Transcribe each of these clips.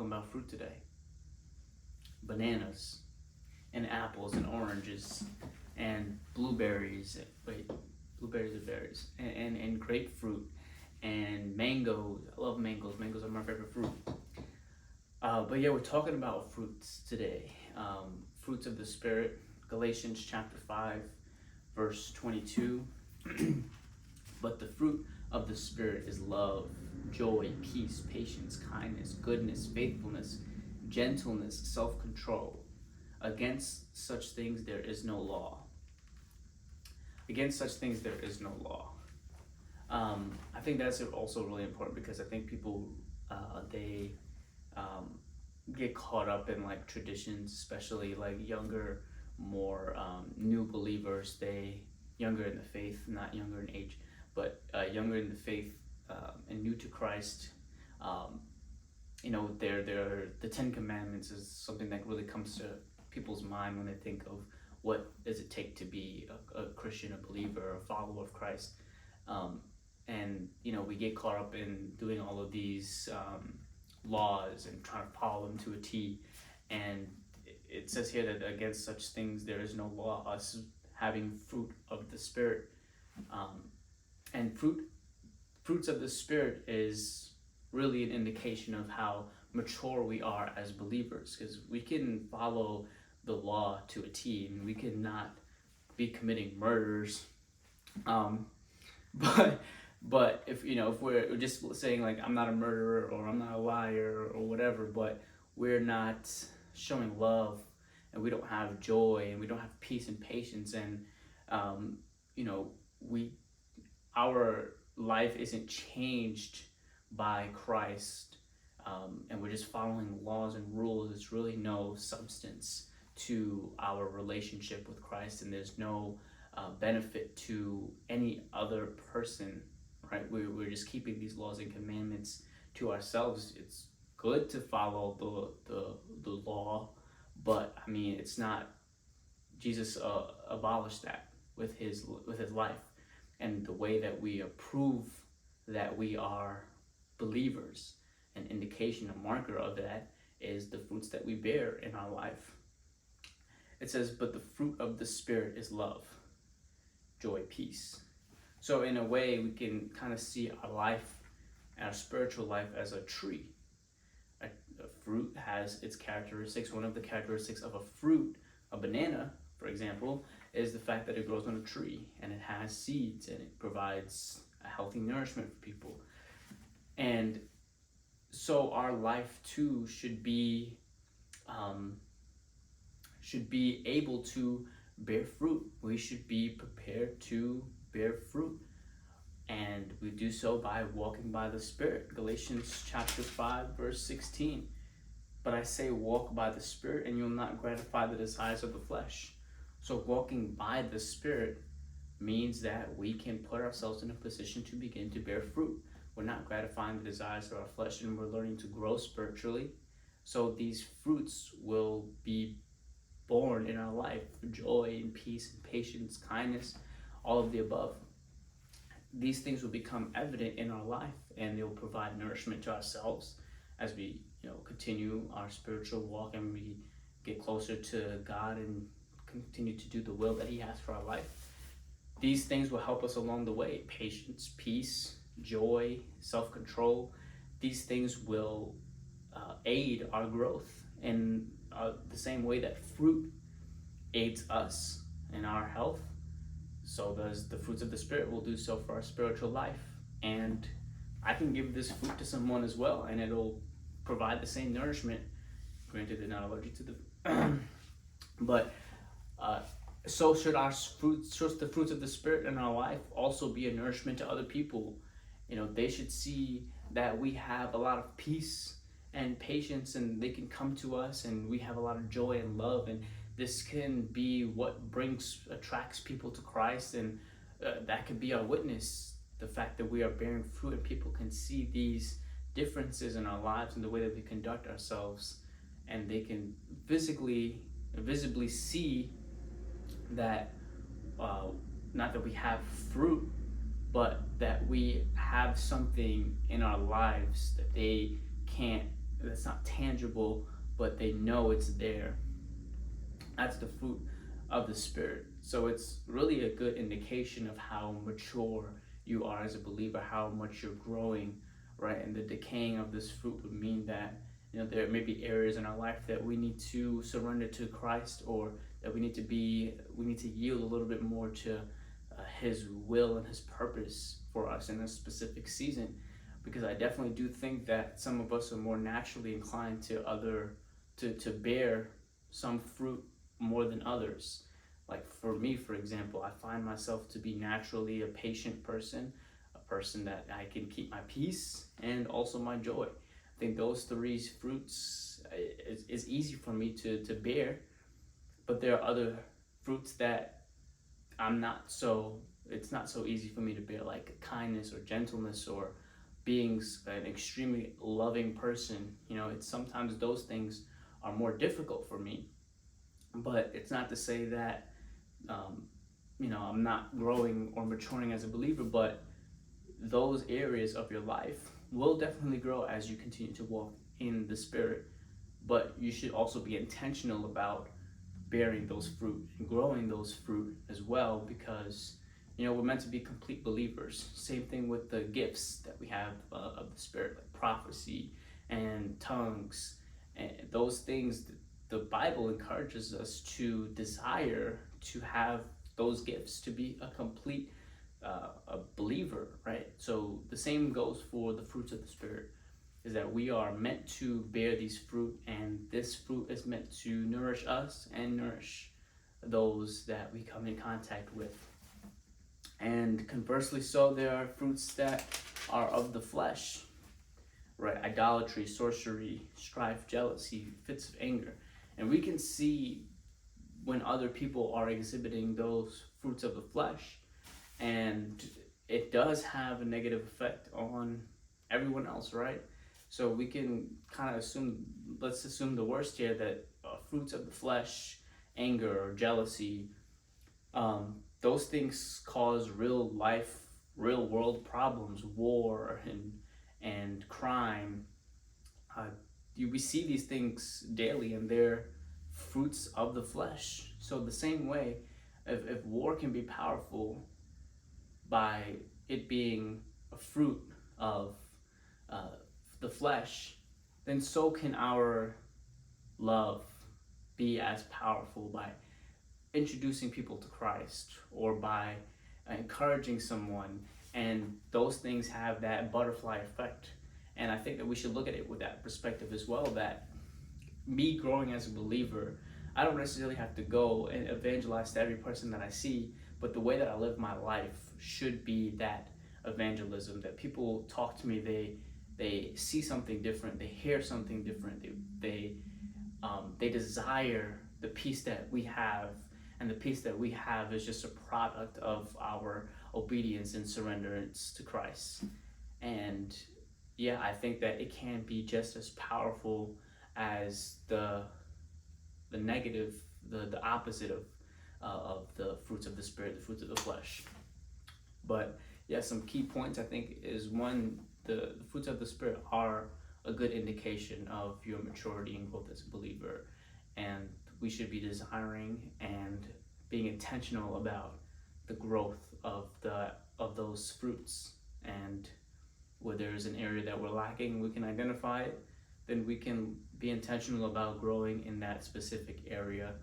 talking about fruit today. Bananas and apples and oranges and blueberries. Wait, blueberries are berries. And grapefruit and mangoes. I love mangoes. Mangoes are my favorite fruit. But yeah, we're talking about fruits today. Fruits of the Spirit. Galatians chapter 5, verse 22. But the fruit of the Spirit is love, joy, peace, patience, kindness, goodness, faithfulness, gentleness, self-control. Against such things there is no law. Against such things there is no law. I think that's also really important because I think people they get caught up in like traditions, especially like younger, more new believers. They younger in the faith, not younger in age, but younger in the faith and new to Christ. They're the Ten Commandments is something that really comes to people's mind when they think of what does it take to be a Christian, a believer, a follower of Christ. And we get caught up in doing all of these laws and trying to follow them to a T. And it says here that against such things there is no law. Us having fruit of the Spirit, and fruits of the Spirit is really an indication of how mature we are as believers, because we can follow the law to a T, and we cannot be committing murders. But if we're just saying like I'm not a murderer or I'm not a liar or whatever, but we're not showing love and we don't have joy and we don't have peace and patience, and our life isn't changed by Christ, and we're just following laws and rules, it's really no substance to our relationship with Christ, and there's no benefit to any other person, right? We're just keeping these laws and commandments to ourselves. It's good to follow the law, but I mean, it's not. Jesus abolished that with his life, and the way that we approve that we are believers, an indication, a marker of that is the fruits that we bear in our life. It says, but the fruit of the Spirit is love, joy, peace. So in a way, we can kind of see our life, our spiritual life, as a tree. A fruit has its characteristics. One of the characteristics of a fruit, a banana, for example, is the fact that it grows on a tree and it has seeds and it provides a healthy nourishment for people. And so our life too should be able to bear fruit. We should be prepared to bear fruit, and we do so by walking by the Spirit. Galatians chapter 5, verse 16. But I say, walk by the Spirit, and you'll not gratify the desires of the flesh. So walking by the Spirit means that we can put ourselves in a position to begin to bear fruit. We're not gratifying the desires of our flesh, and we're learning to grow spiritually. So these fruits will be born in our life: joy and peace and patience, kindness, all of the above. These things will become evident in our life, and they will provide nourishment to ourselves as we continue our spiritual walk and we get closer to God and continue to do the will that he has for our life. These things will help us along the way: patience, peace, joy, self-control. These things will aid our growth in the same way that fruit aids us in our health. So does the fruits of the Spirit will do so for our spiritual life. And I can give this fruit to someone as well, and it'll provide the same nourishment. Granted, they're not allergic to the but so should our fruits, the fruits of the Spirit in our life, also be a nourishment to other people. They should see that we have a lot of peace and patience, and they can come to us, and we have a lot of joy and love, and this can be what attracts people to Christ, and that could be our witness. The fact that we are bearing fruit, and people can see these differences in our lives and the way that we conduct ourselves, and they can visibly see that not that we have fruit, but that we have something in our lives that they can't that's not tangible, but they know it's there. That's the fruit of the Spirit. So it's really a good indication of how mature you are as a believer, how much you're growing, right? And the decaying of this fruit would mean that, there may be areas in our life that we need to surrender to Christ, or that we need to yield a little bit more to His will and His purpose for us in a specific season. Because I definitely do think that some of us are more naturally inclined to bear some fruit more than others. Like for me, for example, I find myself to be naturally a patient person, a person that I can keep my peace and also my joy. I think those three fruits is easy for me to bear, but there are other fruits that I'm not so, it's not so easy for me to bear, like kindness or gentleness or being an extremely loving person. It's sometimes those things are more difficult for me, but it's not to say that um, I'm not growing or maturing as a believer, but those areas of your life will definitely grow as you continue to walk in the Spirit. But you should also be intentional about bearing those fruit and growing those fruit as well, because we're meant to be complete believers. Same thing with the gifts that we have of the Spirit, like prophecy and tongues, and those things. The Bible encourages us to desire to have those gifts, to be a complete a believer, right? So the same goes for the fruits of the Spirit, is that we are meant to bear these fruit, and this fruit is meant to nourish us and nourish those that we come in contact with. And conversely, so there are fruits that are of the flesh, right? Idolatry, sorcery, strife, jealousy, fits of anger. And we can see when other people are exhibiting those fruits of the flesh, and it does have a negative effect on everyone else, right? So we can kind of let's assume the worst here, that fruits of the flesh, anger or jealousy, those things cause real world problems, war and crime. Uh, we see these things daily, and they're fruits of the flesh. So the same way, if war can be powerful by it being a fruit of uh, the flesh, then so can our love be as powerful by introducing people to Christ, or by encouraging someone. And those things have that butterfly effect. And I think that we should look at it with that perspective as well, that me growing as a believer, I don't necessarily have to go and evangelize to every person that I see, but the way that I live my life should be that evangelism. That people talk to me, they see something different, they hear something different, they desire the peace that we have, and the peace that we have is just a product of our obedience and surrenderance to Christ. And yeah, I think that it can be just as powerful as the negative, the opposite of the fruits of the Spirit, the fruits of the flesh. But yeah, some key points I think is, one, the fruits of the Spirit are a good indication of your maturity and growth as a believer, and we should be desiring and being intentional about the growth of those fruits. And where there's an area that we're lacking, we can identify it, then we can be intentional about growing in that specific area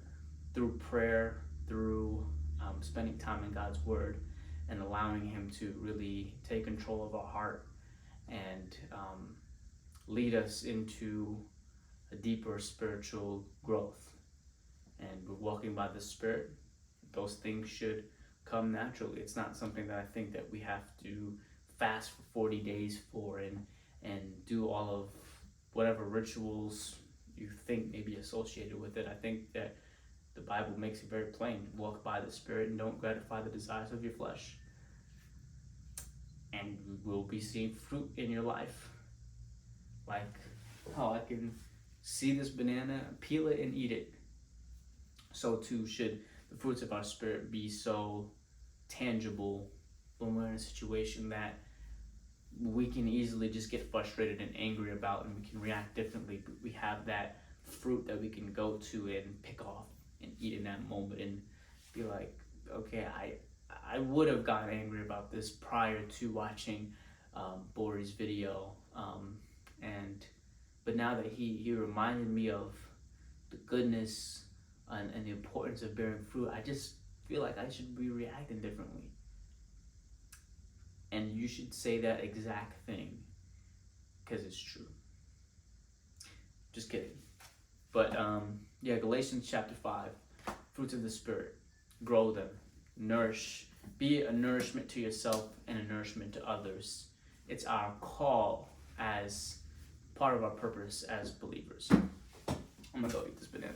through prayer, through spending time in God's Word, and allowing Him to really take control of our heart and lead us into a deeper spiritual growth. And we're walking by the Spirit, those things should come naturally. It's not something that I think that we have to fast for 40 days for, and do all of whatever rituals you think may be associated with it. I think that the Bible makes it very plain: walk by the Spirit and don't gratify the desires of your flesh. And you will be seeing fruit in your life. Like how I can see this banana, peel it and eat it, so too should the fruits of our Spirit be so tangible when we're in a situation that we can easily just get frustrated and angry about, and we can react differently. But we have that fruit that we can go to and pick off and eat in that moment and be like, okay, I would have gotten angry about this prior to watching Bori's video, but now that he reminded me of the goodness and the importance of bearing fruit, I just feel like I should be reacting differently. And you should say that exact thing, because it's true. Just kidding. But yeah, Galatians chapter 5, fruits of the Spirit, grow them, nourish, be a nourishment to yourself and a nourishment to others. It's our call as part of our purpose as believers. I'm gonna go eat this banana.